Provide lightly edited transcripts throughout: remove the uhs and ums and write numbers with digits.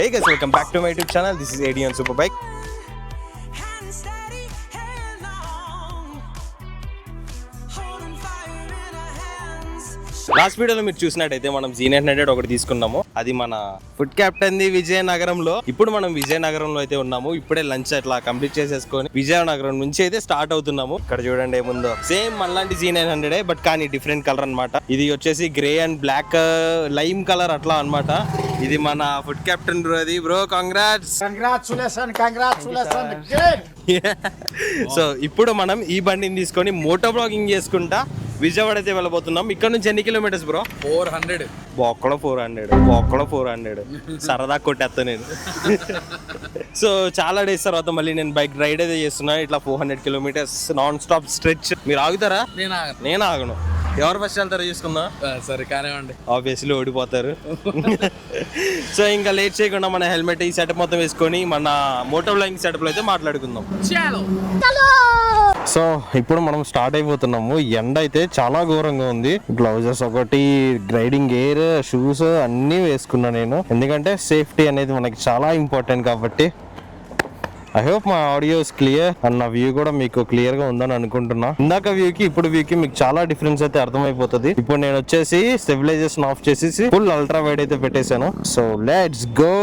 Hey guys, welcome back to my YouTube channel. This is AD on Superbike. Last వీడియోలో మీరు చూసినట్టయితే మనం Z900 ఒకటి తీసుకున్నాము. అది మన ఫుడ్ క్యాప్టెన్ ది విజయనగరంలో. ఇప్పుడు మనం విజయనగరంలో అయితే ఉన్నాము. ఇప్పుడే లంచ్ అట్లా కంప్లీట్ చేసేసుకొని విజయనగరం నుంచి అయితే స్టార్ట్ అవుతున్నాము. ఇక్కడ చూడండి ఏముందో, సేమ్ మనలాంటి Z900 బట్ కానీ డిఫరెంట్ కలర్ అన్నమాట. ఇది వచ్చేసి grey and black lime colour అట్లా అన్నమాట. ఇది మన ఫుడ్ క్యాప్టెన్ బ్రో. అది బ్రో కంగ్రాచులేషన్. సో ఇప్పుడు మనం ఈ బండిని తీసుకొని మోటో బ్లాగింగ్ చేసుకుంటా విజయవాడ అయితే వెళ్ళబోతున్నాం. ఇక్కడ నుంచి ఎన్ని కిలోమీటర్స్ బ్రో? 400. బొక్కలో 400 సరదా కొట్టేస్తా నేను. సో చాలా డేస్ తర్వాత మళ్ళీ నేను బైక్ రైడ్ అయితే చేస్తున్నా. ఇట్లా 400 కిలోమీటర్స్ నాన్ స్టాప్ స్ట్రెచ్. మీరు ఆగుతారా? నేను ఆగను. ఎవరు ఫస్ట్ వెళ్తారో చూసుకుందాం. సరే కానివ్వండి. ఆబ్వియస్లీ ఓడిపోతారు. సో ఇంకా లేట్ చేయకుండా మన హెల్మెట్ ఈ సెటప్ మొత్తం వేసుకొని మన మోటో బ్లాగింగ్ సెటప్ లో అయితే మాట్లాడుకుందాం. సో ఇప్పుడు మనం స్టార్ట్ అయిపోతున్నాము. ఎండ అయితే చాలా ఘోరంగా ఉంది. గ్లౌజెస్ ఒకటి, రైడింగ్ గేర్, షూస్ అన్నీ వేసుకున్నా నేను, ఎందుకంటే సేఫ్టీ అనేది మనకి చాలా ఇంపార్టెంట్ కాబట్టి. ఐ హోప్ మా ఆడియో ఇస్ క్లియర్ అండ్ నా వ్యూ కూడా మీకు క్లియర్ గా ఉందని అనుకుంటున్నా. ఇందాక వ్యూకి ఇప్పుడు వ్యూకి మీకు చాలా డిఫరెన్స్ అయితే అర్థమైపోతుంది. ఇప్పుడు నేను వచ్చేసి స్టెబిలైజేషన్ ఆఫ్ చేసేసి ఫుల్ అల్ట్రా వైడ్ అయితే పెట్టేశాను. So let's go.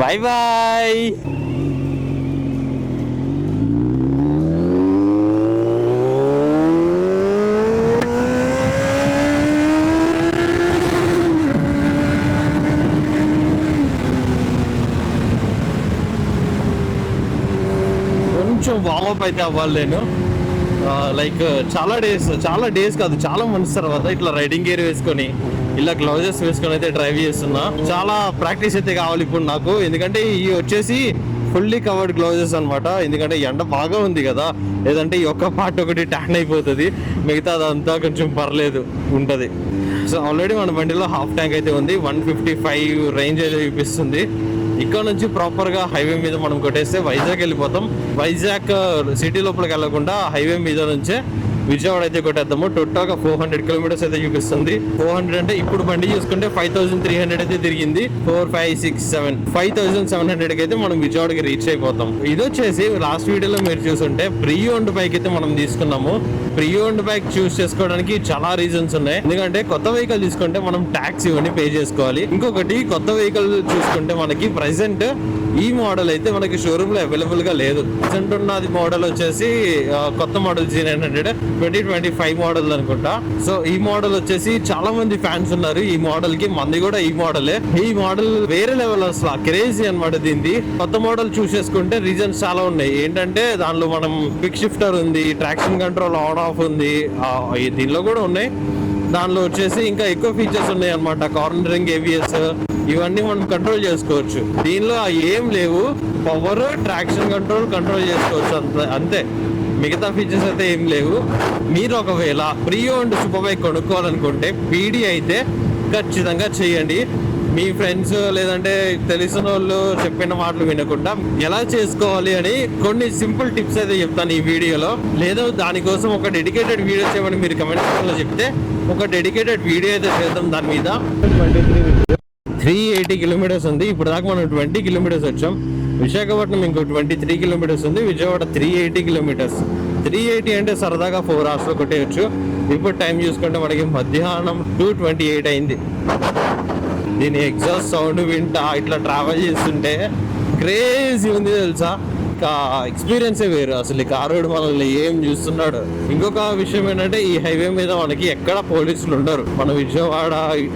Bye bye. కొంచెం వార్మప్ అయితే అవ్వాలి నేను. లైక్ చాలా డేస్ కాదు, చాలా మంత్స్ తర్వాత ఇట్లా రైడింగ్ గేర్ వేసుకొని ఇలా గ్లౌజెస్ వేసుకొని అయితే డ్రైవ్ చేస్తున్నా. చాలా ప్రాక్టీస్ అయితే కావాలి ఇప్పుడు నాకు, ఎందుకంటే ఈ వచ్చేసి ఫుల్లీ కవర్డ్ గ్లౌజెస్ అనమాట. ఎందుకంటే ఎండ బాగా ఉంది కదా, లేదంటే ఈ ఒక్క పార్ట్ ఒకటి ట్యాన్ అయిపోతుంది, మిగతా అదంతా కొంచెం పర్లేదు ఉంటుంది. సో ఆల్రెడీ మన బండిలో హాఫ్ ట్యాంక్ అయితే ఉంది. 155 రేంజ్ అయితే చూపిస్తుంది. ఇక్కడ నుంచి ప్రాపర్ గా హైవే మీద మనం కొట్టేస్తే వైజాగ్ వెళ్ళిపోతాం. వైజాగ్ సిటీ లోపలికి వెళ్ళకుండా హైవే మీద నుంచే విజయవాడ అయితే కొట్టేద్దాము. టోటల్గా 400 కిలోమీటర్స్ అయితే చూపిస్తుంది. 400 అంటే ఇప్పుడు బండి చూసుకుంటే 5300 అయితే తిరిగింది. 4, 5, 6, 7 5700 అయితే మనం విజయవాడకి రీచ్ అయిపోతాం. ఇది వచ్చేసి లాస్ట్ వీడియోలో మీరు చూసుంటే ప్రీ ఓన్డ్ బైక్ అయితే మనం తీసుకున్నాము. ప్రీ ఓన్డ్ బైక్ చూస్ చేసుకోవడానికి చాలా రీజన్స్ ఉన్నాయి. ఎందుకంటే కొత్త వెహికల్ తీసుకుంటే మనం ట్యాక్స్ ఇవన్నీ పే చేసుకోవాలి. ఇంకొకటి కొత్త వెహికల్ చూసుకుంటే మనకి ప్రెసెంట్ ఈ మోడల్ అయితే మనకి షోరూమ్ లో అవైలబుల్ గా లేదు. ప్రెసెంట్ ఉన్నది మోడల్ వచ్చేసి కొత్త మోడల్ Z900 2025 మోడల్ అనుకుంటా. సో ఈ మోడల్ వచ్చేసి చాలా మంది ఫ్యాన్స్ ఉన్నారు ఈ మోడల్ కి. మంది కూడా ఈ మోడలే. ఈ మోడల్ వేరే లెవెల్ అసలు క్రేజీ అనమాట. దీన్ని కొత్త మోడల్ చూస్ చేసుకుంటే రీజన్స్ చాలా ఉన్నాయి. ఏంటంటే దానిలో మనం క్విక్ షిఫ్టర్ ఉంది, ట్రాక్షన్ కంట్రోల్ ఆన్ ఆఫ్ ఉంది, దీనిలో కూడా ఉన్నాయి. దానిలో వచ్చేసి ఇంకా ఎక్కువ ఫీచర్స్ ఉన్నాయి అనమాట. కార్నరింగ్, ABS ఇవన్నీ మనం కంట్రోల్ చేసుకోవచ్చు. దీనిలో ఏం లేవు. పవర్, ట్రాక్షన్ కంట్రోల్ చేసుకోవచ్చు అంతే. మిగతా ఫీచర్స్ అయితే ఏం లేవు. మీరు ఒకవేళ ప్రీ ఓన్డ్ సూపర్ బైక్ కొనుక్కోవాలనుకుంటే PD అయితే ఖచ్చితంగా చేయండి. మీ ఫ్రెండ్స్ లేదంటే తెలిసిన వాళ్ళు చెప్పిన మాటలు వినకుండా ఎలా చేసుకోవాలి అని కొన్ని సింపుల్ టిప్స్ అయితే చెప్తాను ఈ వీడియోలో. లేదా దానికోసం ఒక డెడికేటెడ్ వీడియో చేయమని మీరు కమెంట్ సెక్షన్లో చెప్తే ఒక డెడికేటెడ్ వీడియో అయితే చేద్దాం దాని మీద. 380 కిలోమీటర్స్ ఉంది. ఇప్పుడు దాకా మనం 20 కిలోమీటర్స్ వచ్చాం. విశాఖపట్నం ఇంకో 23 కిలోమీటర్స్ ఉంది. విజయవాడ 380 కిలోమీటర్స్. 380 అంటే సరదాగా 4 hours లో కొట్టేయచ్చు. ఇప్పుడు టైం చూసుకుంటే మనకి మధ్యాహ్నం 2:28 అయింది. దీని ఎగ్జాస్ట్ సౌండ్ వింటా ఇట్లా ట్రావెల్ చేస్తుంటే క్రేజీ ఉంది తెలుసా. ఎక్స్పీరియన్సే వేరు అసలు. ఈ కారోడు మనల్ని ఏం చూస్తున్నాడు. ఇంకొక విషయం ఏంటంటే ఈ హైవే మీద మనకి ఎక్కడ పోలీసులు ఉండరు. మన విజయవాడ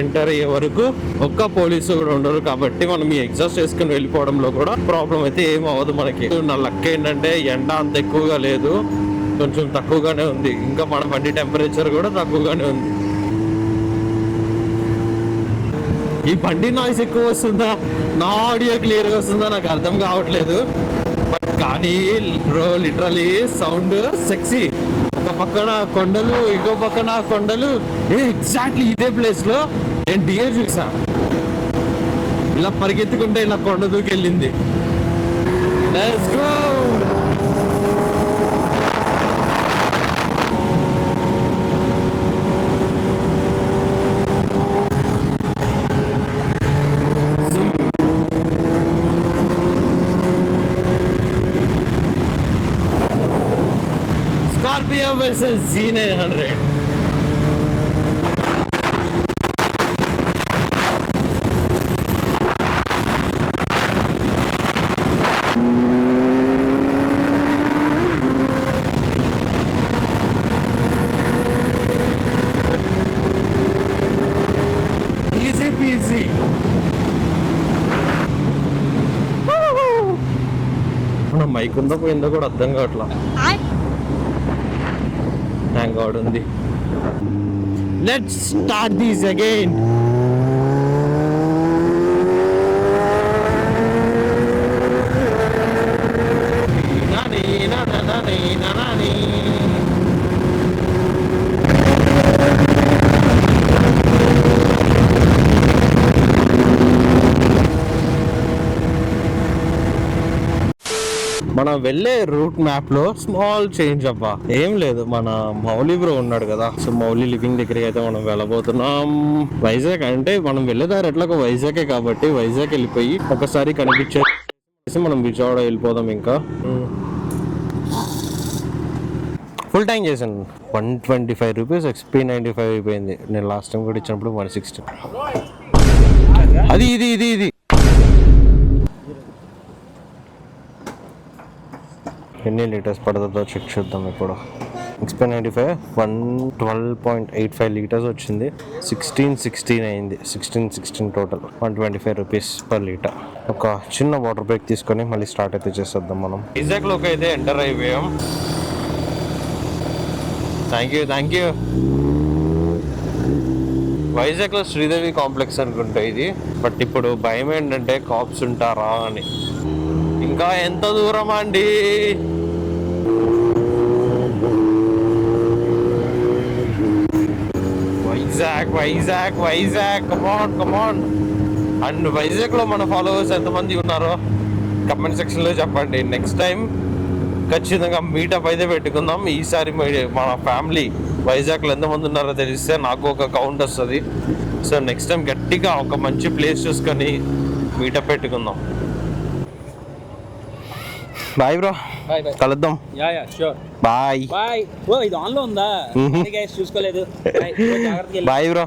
ఎంటర్ అయ్యే వరకు ఒక్క పోలీసు కూడా ఉండరు. కాబట్టి మనం ఈ ఎగ్జాస్ట్ చేసుకుని వెళ్ళిపోవడంలో కూడా ప్రాబ్లం అయితే ఏం అవ్వదు మనకి. నా లక్ ఏంటంటే ఎండ అంత ఎక్కువగా లేదు, కొంచెం తక్కువగానే ఉంది. ఇంకా మన బండి టెంపరేచర్ కూడా తక్కువగానే ఉంది. ఈ బండి నాయిస్ ఎక్కువ వస్తుందా, నా ఆడియో క్లియర్గా వస్తుందా నాకు అర్థం కావట్లేదు. బట్ కానీ లిటరలీ సౌండ్ సెక్సీ. ఒక పక్కన కొండలు, ఇంకో పక్కన కొండలు. ఎగ్జాక్ట్లీ ఇదే ప్లేస్ లో నేను డియర్ చూసా. ఇలా పరిగెత్తుకుంటే ఇలా కొండ దూకెళ్ళింది. Let's go. versus Z900. Easy peasy. మన మైక్ ఉందో పోయిందో కూడా అర్థం కావట్లా. హ్యాంగ్ అవుట్ ఉంది. Let's start this again. మనం వెళ్ళే రూట్ మ్యాప్ లో స్మాల్ చేంజ్ అబ్బా, ఏం లేదు. మన మౌలి బ్రో ఉన్నాడు కదా, సో మౌలి లివింగ్ దగ్గరికి అయితే మనం వెళ్ళబోతున్నాం. వైజాగ్ అంటే మనం వెళ్ళేదారు ఎట్లాగో వైజాగే కాబట్టి వైజాగ్ వెళ్ళిపోయి ఒకసారి కనిపించేసి మనం విజయవాడ వెళ్ళిపోదాం. ఇంకా ఫుల్ ట్యాంక్ చేశాను. 125 రూపీస్ XP95 అయిపోయింది. నేను లాస్ట్ టైం కూడా ఇచ్చినప్పుడు 160. అది ఇది ఇది ఇది ఎన్ని లీటర్స్ పడుతుందో చెక్ చేద్దాం. ఇప్పుడు XP95 112.85 లీటర్స్ వచ్చింది. 16 అయింది. 16 టోటల్. 125 rupees per litre. ఒక చిన్న వాటర్ బ్రేక్ తీసుకొని మళ్ళీ స్టార్ట్ అయితే చేసేద్దాం మనం. వైజాగ్లోకి అయితే ఎంటర్ అయిపోయాం. Thank you. వైజాగ్లో శ్రీదేవి కాంప్లెక్స్ అనుకుంటా ఇది. బట్ ఇప్పుడు భయం ఏంటంటే కాప్స్ ఉంటారా అని. ఇంకా ఎంత దూరం అండి? వైజాగ్ కమాన్. అండ్ వైజాగ్లో మన ఫాలోవర్స్ ఎంతమంది ఉన్నారో కమెంట్ సెక్షన్లో చెప్పండి. నెక్స్ట్ టైం ఖచ్చితంగా మీటప్ అయితే పెట్టుకుందాం. ఈసారి మన ఫ్యామిలీ వైజాగ్లో ఎంతమంది ఉన్నారో తెలిస్తే నాకు ఒక కౌంట్ వస్తుంది. సో నెక్స్ట్ టైం గట్టిగా ఒక మంచి ప్లేస్ చూసుకొని మీటప్ పెట్టుకుందాం. బాయ్ బ్రో, కలుద్దాం. బాయ్. ఇది ఆన్ లో ఉందా? చూసుకోలేదు. Bye bro.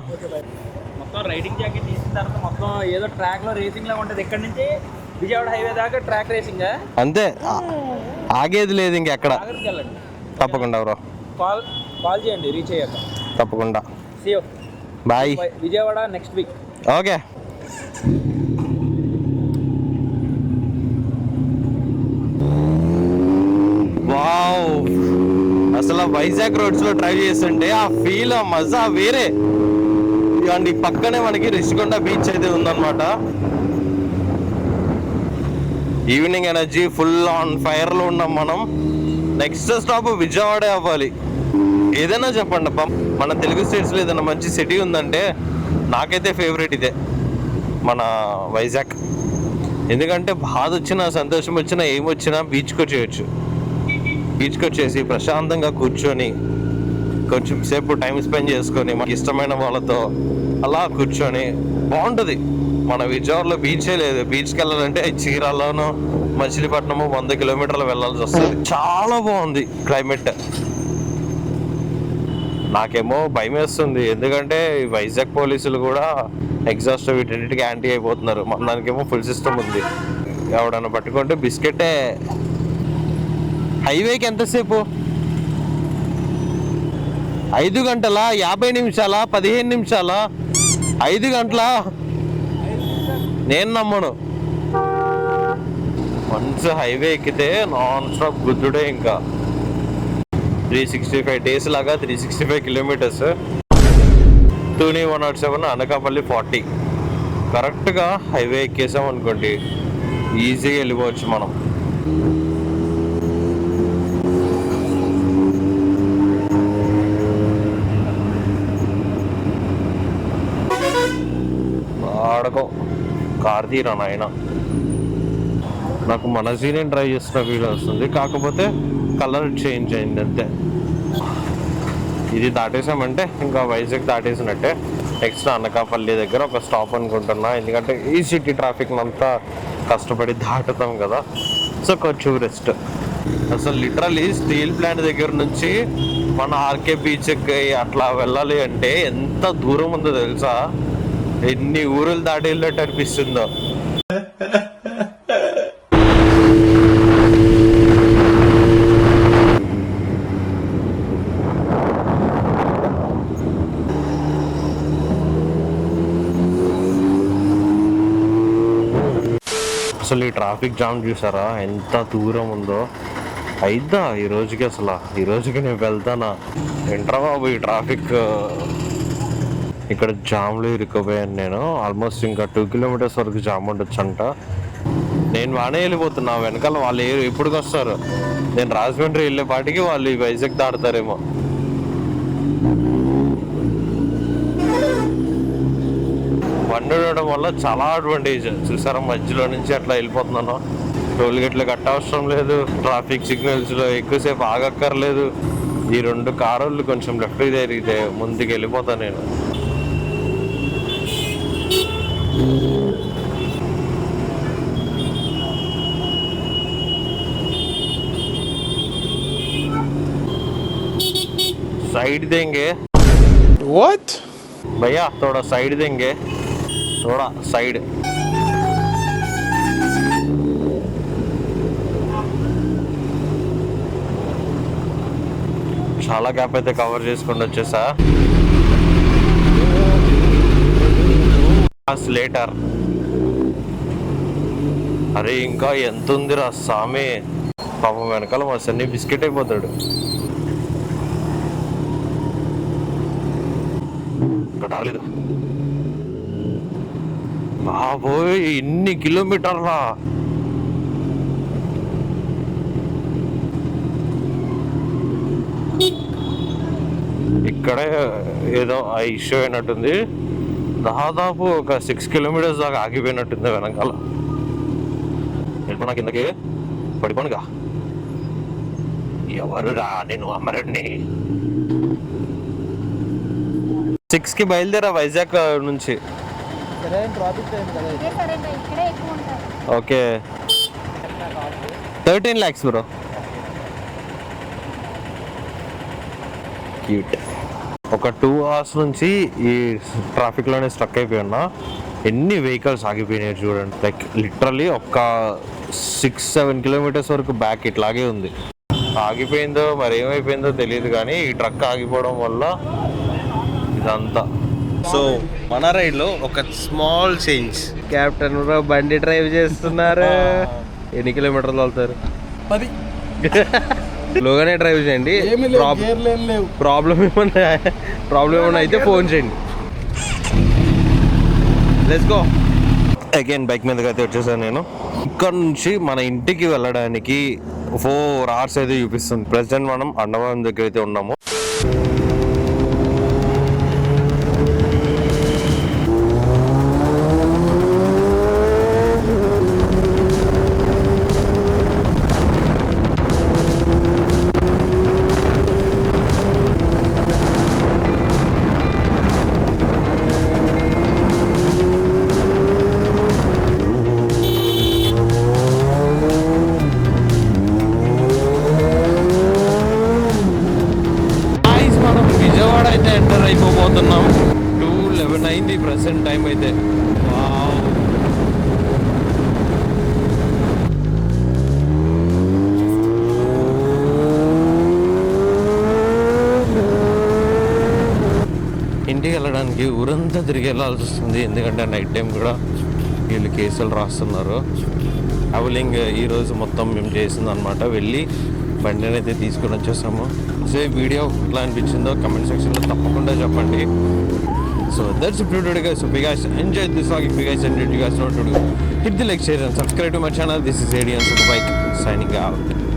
మొత్తం రైడింగ్ జాకెట్ తీసిన తర్వాత మొత్తం ఏదో ట్రాక్ లో రేసింగ్ లాగా ఉంటది. ఇక్కడ నుంచి విజయవాడ హైవే దాకా ట్రాక్ రేసింగ్ అంతే, ఆగేది లేదు ఇంకెక్కడ. తప్పకుండా బ్రో, కాల్ చేయండి రీచ్ అయ్యాక. తప్పకుండా. See you. Bye. Vijayawada next week. Okay. Wow, అసలు వైజాగ్ రోడ్స్ లో డ్రైవ్ చేస్తుంటే ఆ ఫీల్, ఆ మజా వేరే. అండ్ ఈ పక్కనే మనకి రిషికొండ బీచ్ అయితే ఉందన్నమాట. Evening energy full on fire లో ఉన్నాం మనం. నెక్స్ట్ స్టాప్ విజయవాడే అవ్వాలి. ఏదైనా చెప్పండి అప్ప, మన తెలుగు స్టేట్స్ లో ఏదైనా మంచి సిటీ ఉందంటే నాకైతే ఫేవరెట్ ఇదే, మన వైజాగ్. ఎందుకంటే బాధ వచ్చినా సంతోషం వచ్చినా ఏమొచ్చినా బీచ్కి వచ్చేయచ్చు. బీచ్కి వచ్చేసి ప్రశాంతంగా కూర్చొని కొంచెం సేపు టైం స్పెండ్ చేసుకొని మనకి ఇష్టమైన వాళ్ళతో అలా కూర్చొని బాగుంటుంది. మన విజయవాడలో బీచే లేదు. బీచ్కి వెళ్ళాలంటే చీరాల్లోనూ మచిలీపట్నము 100 కిలోమీటర్లు వెళ్ళాల్సి వస్తుంది. చాలా బాగుంది క్లైమేట్. నాకేమో భయం వేస్తుంది, ఎందుకంటే వైజాగ్ పోలీసులు కూడా ఎగ్జాస్ట్ వీటన్నిటికీ యాంటీ అయిపోతున్నారు. దానికేమో ఫుల్ సిస్టమ్ ఉంది. ఎవడన్నా పట్టుకుంటే బిస్కెటే. హైవేకి ఎంతసేపు? 5 గంటల 50 నిమిషాల 15 నిమిషాల 5 గంటల? నేను నమ్మను. వన్స్ హైవే ఎక్కితే నాన్ స్టాప్ గుద్దుడే. ఇంకా 365 డేస్ లాగా 365 కిలోమీటర్స్. తూని 107, అనకాపల్లి 40. కరెక్ట్గా హైవే ఎక్కేసాం అనుకోండి, ఈజీగా వెళ్ళిపోవచ్చు మనం. ఆడకో కార్ తీరా నాయన. నాకు మన సీనియర్ డ్రైవ్ చేస్తున్న ఫీల్ వస్తుంది, కాకపోతే కలర్ చేంజ్ అయింది అంతే. ఇది దాటేసామంటే ఇంకా వైజాగ్ దాటేసినట్టే. నెక్స్ట్ అనకాపల్లి దగ్గర ఒక స్టాప్ అనుకుంటున్నా, ఎందుకంటే ఈ సిటీ ట్రాఫిక్ అంతా కష్టపడి దాటుతాం కదా. సో కొంచెం రెస్ట్. అసలు లిటరలీ స్టీల్ ప్లాంట్ దగ్గర నుంచి మన ఆర్కే బీచ్కి అట్లా వెళ్ళాలి అంటే ఎంత దూరం ఉందో తెలుసా? ఎన్ని ఊరులు దాటి వెళ్ళినట్టు అనిపిస్తుందో. అసలు ఈ ట్రాఫిక్ జామ్ చూసారా ఎంత దూరం ఉందో? అయిద్దా ఈ రోజుకి? అసలు ఈ రోజుకి నేను వెళ్తానా? ఏంట్రా బాబు ఈ ట్రాఫిక్! ఇక్కడ జామ్లో ఇరుక్కుపోయాను నేను. ఆల్మోస్ట్ ఇంకా 2 కిలోమీటర్స్ వరకు జామ్ ఉండొచ్చు అంట. నేను బాగానే వెళ్ళిపోతున్నా, వెనకాల వాళ్ళు ఎప్పుడుకి వస్తారు? నేను రాజమండ్రి వెళ్ళే పాటికి వాళ్ళు ఈ వైజాగ్ దాడతారేమో. బండి ఉండడం వల్ల చాలా అడ్వాంటేజ్ చూసారా? మధ్యలో నుంచి అట్లా వెళ్ళిపోతున్నాను. టోల్ గేట్లు కట్ట అవసరం లేదు, ట్రాఫిక్ సిగ్నల్స్లో ఎక్కువసేపు ఆగక్కర్లేదు. ఈ 2 కారులు కొంచెం లెఫ్ట్కి తిరిగితే ముందుకు వెళ్ళిపోతాను నేను. साइड देंगे What? भैया, थोड़ा साइड देंगे, थोड़ा साइड. చాలా గ్యాప్ అయితే కవర్ చేసుకుంటూ వచ్చేసా. లేటర్ అరే ఇంకా ఎంత ఉందిరా సామి. పాపం వెనకాల మా సన్నీ బిస్కెట్ అయిపోతాడు. రాలేదు బాబోయ్, ఇన్ని కిలోమీటర్లా? ఇక్కడే ఏదో ఆ ఇష్యూ అయినట్టుంది. దాదాపు ఒక 6 కిలోమీటర్స్ దాకా ఆగిపోయినట్టుంది వెనకాల. వెళ్ళిపోనా కిందకి? పడిపోనుగా. ఎవరురా నేను అమరుణ్ణి. 6కి బయలుదేరా వైజాగ్ నుంచి. Okay 13 lakhs bro. క్యూట్. ఒక 2 hours నుంచి ఈ ట్రాఫిక్లోనే స్ట్రక్ అయిపోయి ఉన్నా. ఎన్ని వెహికల్స్ ఆగిపోయినాయి చూడండి. లైక్ లిటరలీ ఒక 6-7 కిలోమీటర్స్ వరకు బ్యాక్ ఇట్లాగే ఉంది. ఆగిపోయిందో మరి ఏమైపోయిందో తెలియదు, కానీ ఈ ట్రక్ ఆగిపోవడం వల్ల ఇదంతా. సో మన రైడ్లో ఒక స్మాల్ చేంజ్. కెప్టెన్ బండి డ్రైవ్ చేస్తున్నారు. ఎన్ని కిలోమీటర్లు వెళ్తారు? 10. లోగానే డ్రైవ్ చేయండి. ప్రాబ్లం ఏమన్నా అయితే ఫోన్ చేయండి. Let's go. అగైన్ బైక్ మీదకి అయితే వచ్చేసాను నేను. ఇక్కడ నుంచి మన ఇంటికి వెళ్ళడానికి 4 hours అయితే చూపిస్తుంది. ప్రెసెంట్ మనం అండమాన్ దగ్గర అయితే ఉన్నాము. ఎంటర్ అయిపోతున్నాం. 2:11 అయింది ప్రెసెంట్ టైం అయితే. ఇంటికి వెళ్ళడానికి ఊరంతా తిరిగి వెళ్ళాల్సి వస్తుంది, ఎందుకంటే నైట్ టైం కూడా వీళ్ళు కేసులు రాస్తున్నారు. అవలింగ్ ఈరోజు మొత్తం మేము చేసిందనమాట. వెళ్ళి బండిని అయితే తీసుకొని వచ్చేసాము. సో ఈ వీడియో ఎట్లా అనిపించిందో కమెంట్ సెక్షన్లో తప్పకుండా చెప్పండి. So that's it for today guys. So if you guys enjoyed this vlog, if you guys enjoyed, you guys know what to do. Hit the like, share and subscribe to my channel. This is Adrian Superbike signing out.